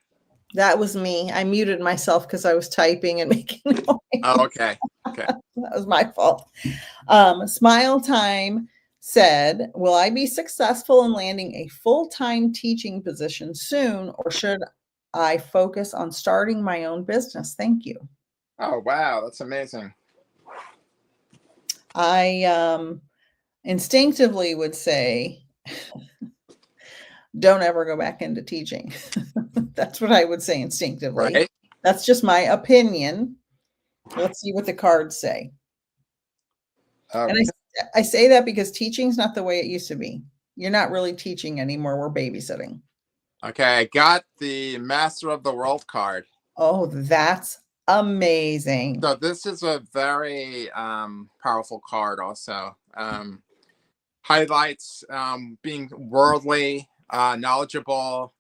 That was me. I muted myself because I was typing and making noise. Oh, okay. That was my fault. Smile Time said, will I be successful in landing a full-time teaching position soon, or should I focus on starting my own business? Thank you. Oh, wow. That's amazing. I instinctively would say, don't ever go back into teaching. That's what I would say instinctively. Right. That's just my opinion. Let's see what the cards say. Okay. And I say that because teaching's not the way it used to be. You're not really teaching anymore. We're babysitting. Okay. I got the Master of the World card. Oh, that's amazing. So this is a very powerful card also. Highlights being worldly, knowledgeable,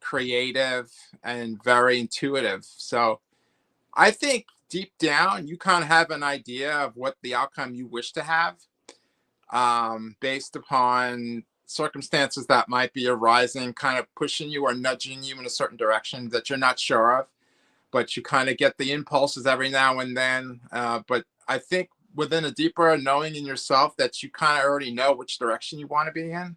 creative, and very intuitive. So I think deep down, you kind of have an idea of what the outcome you wish to have, based upon circumstances that might be arising, kind of pushing you or nudging you in a certain direction that you're not sure of, but you kind of get the impulses every now and then. But I think within a deeper knowing in yourself that you kind of already know which direction you want to be in.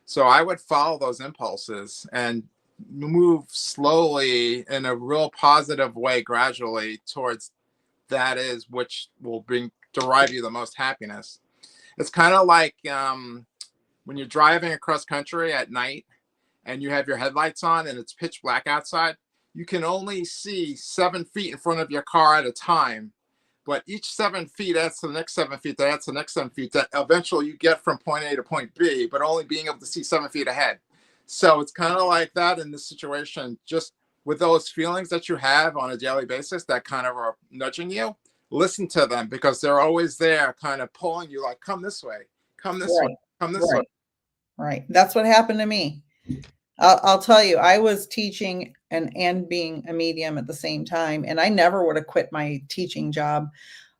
So I would follow those impulses and move slowly in a real positive way, gradually towards that is which will derive you the most happiness. It's kind of like when you're driving across country at night and you have your headlights on and it's pitch black outside. You can only see 7 feet in front of your car at a time, but each 7 feet adds to the next 7 feet, that adds to the next 7 feet, that eventually you get from point A to point B, but only being able to see 7 feet ahead. So it's kind of like that in this situation, just with those feelings that you have on a daily basis that kind of are nudging you, listen to them because they're always there kind of pulling you like, come this way, come this way, come this way. Right. That's what happened to me. I'll tell you, I was teaching and being a medium at the same time, and I never would have quit my teaching job,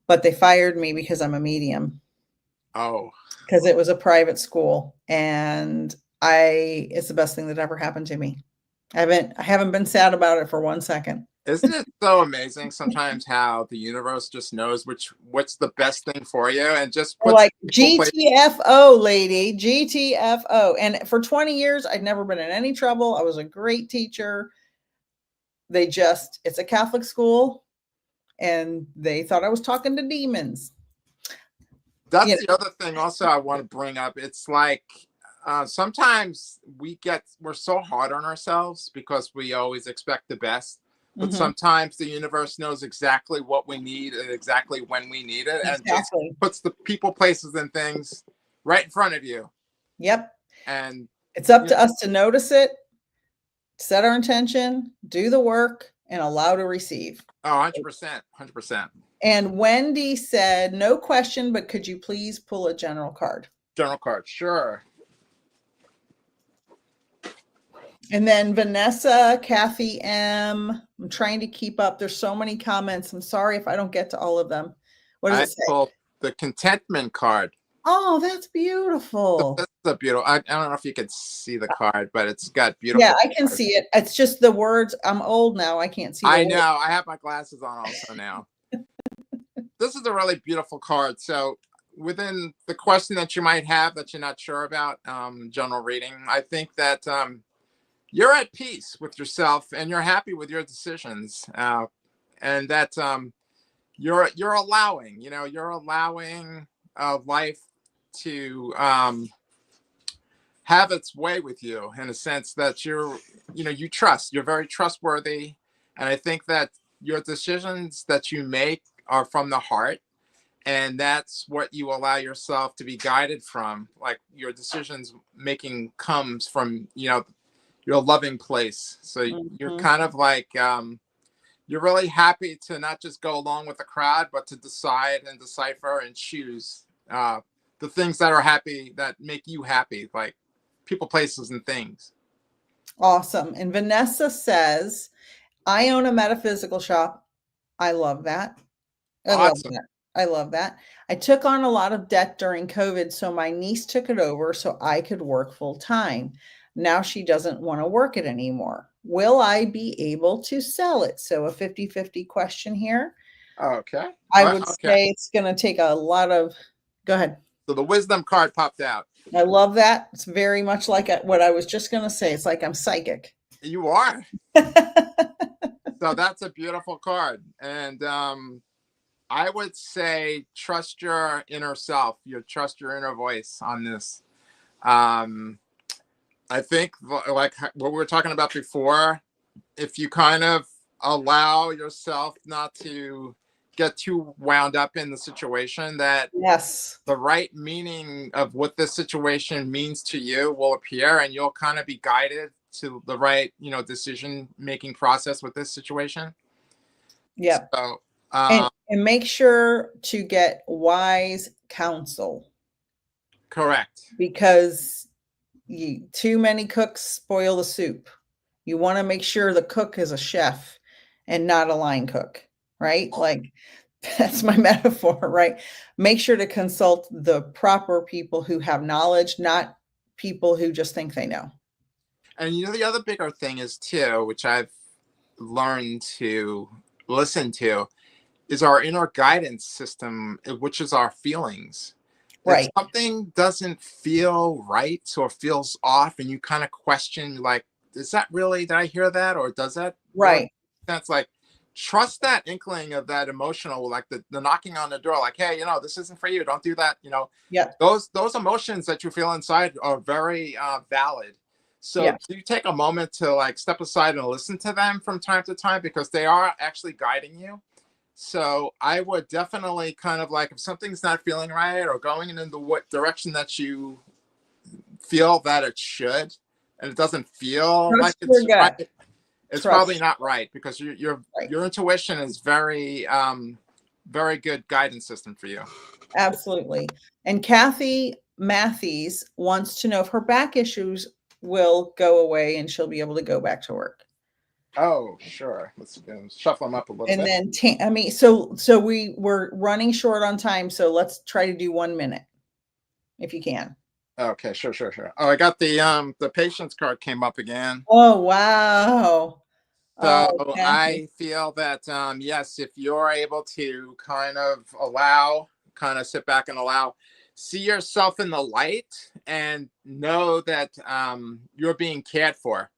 but they fired me because I'm a medium. Oh, because it was a private school, and it's the best thing that ever happened to me. I haven't been sad about it for 1 second. Isn't it so amazing sometimes how the universe just knows what's the best thing for you and just puts like GTFO, lady, GTFO. And for 20 years, I'd never been in any trouble. I was a great teacher. It's a Catholic school, and they thought I was talking to demons. That's the other thing also I want to bring up. It's like sometimes we're so hard on ourselves because we always expect the best. But sometimes the universe knows exactly what we need and exactly when we need it, and just puts the people, places, and things right in front of you. Yep. And it's up to us to notice it, set our intention, do the work, and allow to receive. Oh, 100%. 100%. And Wendy said, no question, but could you please pull a general card? General card, sure. And then Vanessa, Kathy M. I'm trying to keep up. There's so many comments. I'm sorry if I don't get to all of them. What does it say? Pulled the contentment card. Oh, that's beautiful. That's a beautiful. I don't know if you can see the card, but it's got beautiful. Yeah, I can see it. It's just the words. I'm old now. I can't see. I know. I have my glasses on also now. This is a really beautiful card. So within the question that you might have that you're not sure about, general reading, I think that you're at peace with yourself and you're happy with your decisions, and that you're allowing, life to have its way with you, in a sense that you trust. You're very trustworthy, and I think that your decisions that you make are from the heart, and that's what you allow yourself to be guided from. Like your decisions making comes from your loving place. So you're kind of like you're really happy to not just go along with the crowd, but to decide and decipher and choose the things that make you happy, like people, places, and things. Awesome. And Vanessa says, I own a metaphysical shop. I love that. I love that. I took on a lot of debt during COVID, so my niece took it over so I could work full time. Now she doesn't want to work it anymore. Will I be able to sell it? So a 50-50 question here. Okay. I would say it's going to take a lot of, go ahead. So the wisdom card popped out. I love that. It's very much like what I was just going to say. It's like I'm psychic. You are. So that's a beautiful card. And I would say trust your inner self. You trust your inner voice on this. I think like what we were talking about before, if you kind of allow yourself not to get too wound up in the situation, that Yes, the right meaning of what this situation means to you will appear, and you'll kind of be guided to the right, decision making process with this situation. yep. So, And make sure to get wise counsel, correct. because too many cooks spoil the soup. You want to make sure the cook is a chef and not a line cook, right? Like that's my metaphor, right? Make sure to consult the proper people who have knowledge, not people who just think they know. And the other bigger thing is too, which I've learned to listen to, is our inner guidance system, which is our feelings. If Right. something doesn't feel right or feels off, and you kind of question, like, is that really, did I hear that? Or does that really Right. sense? Like, trust that inkling of that emotional, like the knocking on the door, like, hey, this isn't for you. Don't do that. Yep. Those emotions that you feel inside are very valid. So Yeah. do you take a moment to like step aside and listen to them from time to time, because they are actually guiding you? So I would definitely kind of like, if something's not feeling right or going in the what direction that you feel that it should, and it doesn't feel like Trust your it's gut. right, it's Trust. probably not right, because your Right. your intuition is very very good guidance system for you. Absolutely. And Kathy Matthews wants to know if her back issues will go away and she'll be able to go back to work. Oh, sure. Let's shuffle them up a little And bit. then so we were running short on time, so let's try to do 1 minute if you can. Okay, sure. Oh, I got the patience card came up again. Oh, wow. So Oh, Kathy. I feel that yes, if you're able to kind of sit back and see yourself in the light and know that you're being cared for.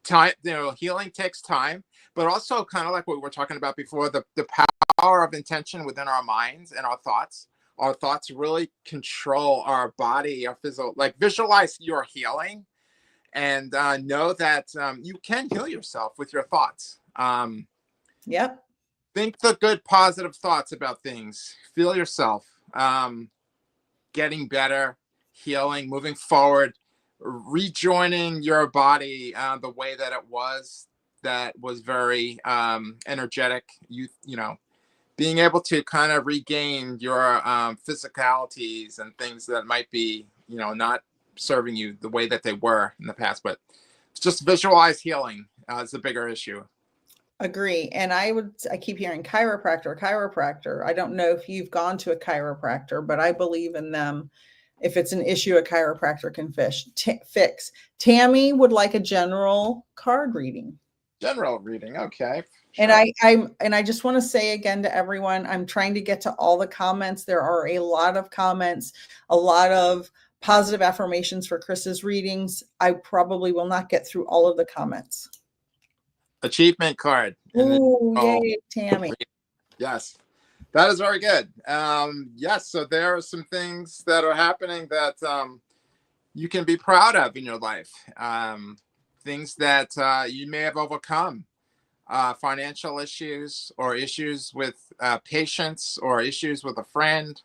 Time, healing takes time, but also kind of like what we were talking about before, the power of intention within our minds and our thoughts. Our thoughts really control our body, our physical. Like, visualize your healing, and know that you can heal yourself with your thoughts. Yep. Think the good, positive thoughts about things. Feel yourself getting better, healing, moving forward, rejoining your body the way that it was. That was very energetic. Being able to kind of regain your physicalities and things that might be, not serving you the way that they were in the past. But just visualize healing is the bigger issue. Agree. And I keep hearing chiropractor. I don't know if you've gone to a chiropractor, but I believe in them. If it's an issue, a chiropractor can fix. Tammy would like a general card reading. General reading, okay. Sure. And I just want to say again to everyone, I'm trying to get to all the comments. There are a lot of comments, a lot of positive affirmations for Chris's readings. I probably will not get through all of the comments. Achievement card. Ooh, yay, Tammy. Yes, that is very good. Yes, so there are some things that are happening that you can be proud of in your life. Things that you may have overcome. Financial issues, or issues with patients, or issues with a friend.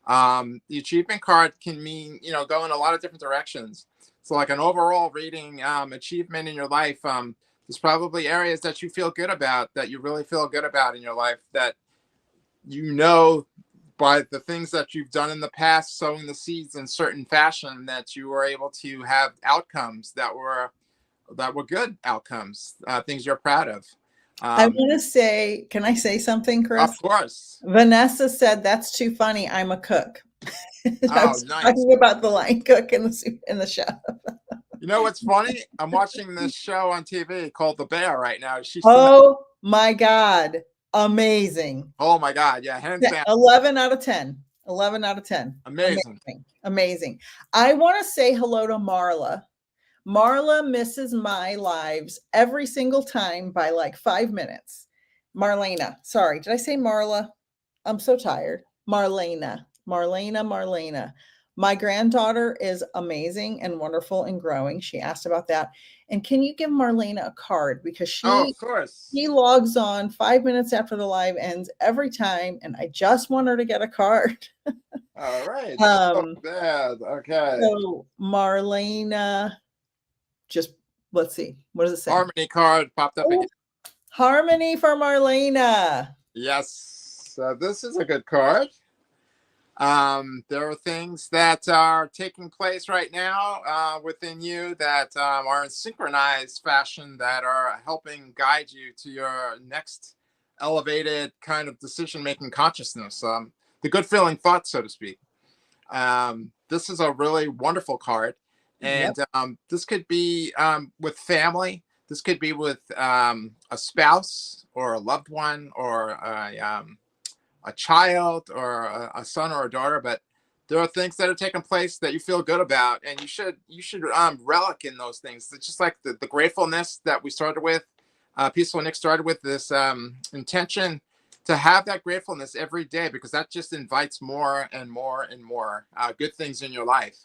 The achievement card can mean, go in a lot of different directions. So like an overall reading, achievement in your life, there's probably areas that you feel good about, that you really feel good about in your life, that by the things that you've done in the past, sowing the seeds in certain fashion, that you were able to have outcomes that were good outcomes, things you're proud of. I want to say, can I say something, Chris? Of course. Vanessa said, "That's too funny. I'm a cook." I was nice. talking about the line cook in the show. You know what's funny? I'm watching this show on TV called The Bear right now. My God. Amazing. Oh my God. Yeah. Hands down. 11 out of 10. 11 out of 10. Amazing. Amazing. Amazing. I want to say hello to Marla. Marla misses my lives every single time by like 5 minutes. Marlena. Sorry. Did I say Marla? I'm so tired. Marlena. My granddaughter is amazing and wonderful and growing. She asked about that. And can you give Marlena a card? Because Oh, of course. she logs on 5 minutes after the live ends every time, and I just want her to get a card. All right. Oh, bad. Okay. So Marlena, just let's see. What does it say? Harmony card popped up again. Harmony for Marlena. Yes. So this is a good card. There are things that are taking place right now within you that are in synchronized fashion that are helping guide you to your next elevated kind of decision-making consciousness, the good feeling thoughts, so to speak. This is a really wonderful card. And this could be with family. This could be with a spouse or a loved one or a child or a son or a daughter, but there are things that are taking place that you feel good about, and you should relic in those things. It's just like the gratefulness that we started with. Peaceful Nick started with this intention to have that gratefulness every day, because that just invites more and more and more good things in your life.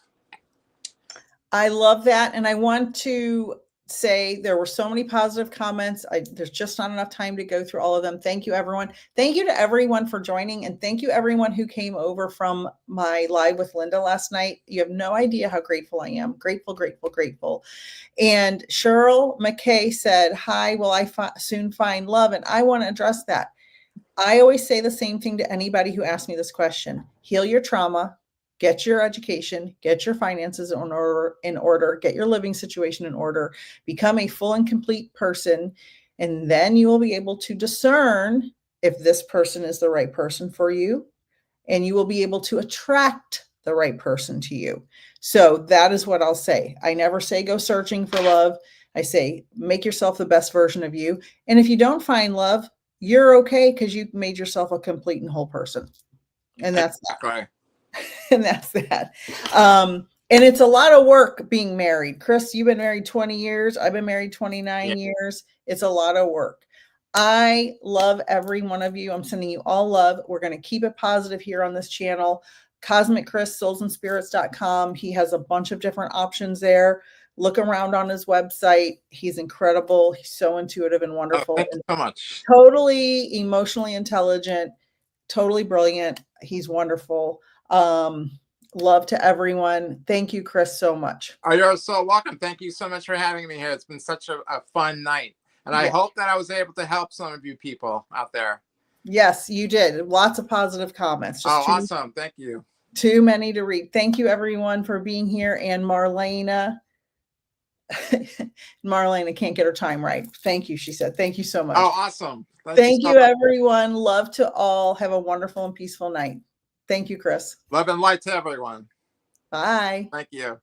I love that. And I want to say there were so many positive comments. There's just not enough time to go through all of them. Thank you, everyone. Thank you to everyone for joining. And thank you, everyone who came over from my live with Linda last night. You have no idea how grateful I am. Grateful, grateful, grateful. And Cheryl McKay said, hi, will I soon find love? And I want to address that. I always say the same thing to anybody who asks me this question. Heal your trauma. Get your education, get your finances in order, get your living situation in order, become a full and complete person, and then you will be able to discern if this person is the right person for you, and you will be able to attract the right person to you. So that is what I'll say. I never say go searching for love. I say make yourself the best version of you. And if you don't find love, you're okay, because you've made yourself a complete and whole person. And that's right. And that's that. And it's a lot of work being married. Chris, you've been married 20 years. I've been married 29 years. It's a lot of work. I love every one of you. I'm sending you all love. We're going to keep it positive here on this channel. Cosmic Chris, Soulsandspirits.com. He has a bunch of different options there. Look around on his website. He's incredible. He's so intuitive and wonderful. Oh, thank you so much. Totally emotionally intelligent, totally brilliant. He's wonderful. Love to everyone. Thank you, Chris, so much. Oh, you're so welcome. Thank you so much for having me here. It's been such a fun night. And I hope that I was able to help some of you people out there. Yes, you did. Lots of positive comments. Just awesome. Thank you. Too many to read. Thank you, everyone, for being here. And Marlena, Marlena can't get her time right. Thank you, she said. Thank you so much. Oh, awesome. Thank you, everyone. Love to all. Have a wonderful and peaceful night. Thank you, Chris. Love and light to everyone. Bye. Thank you.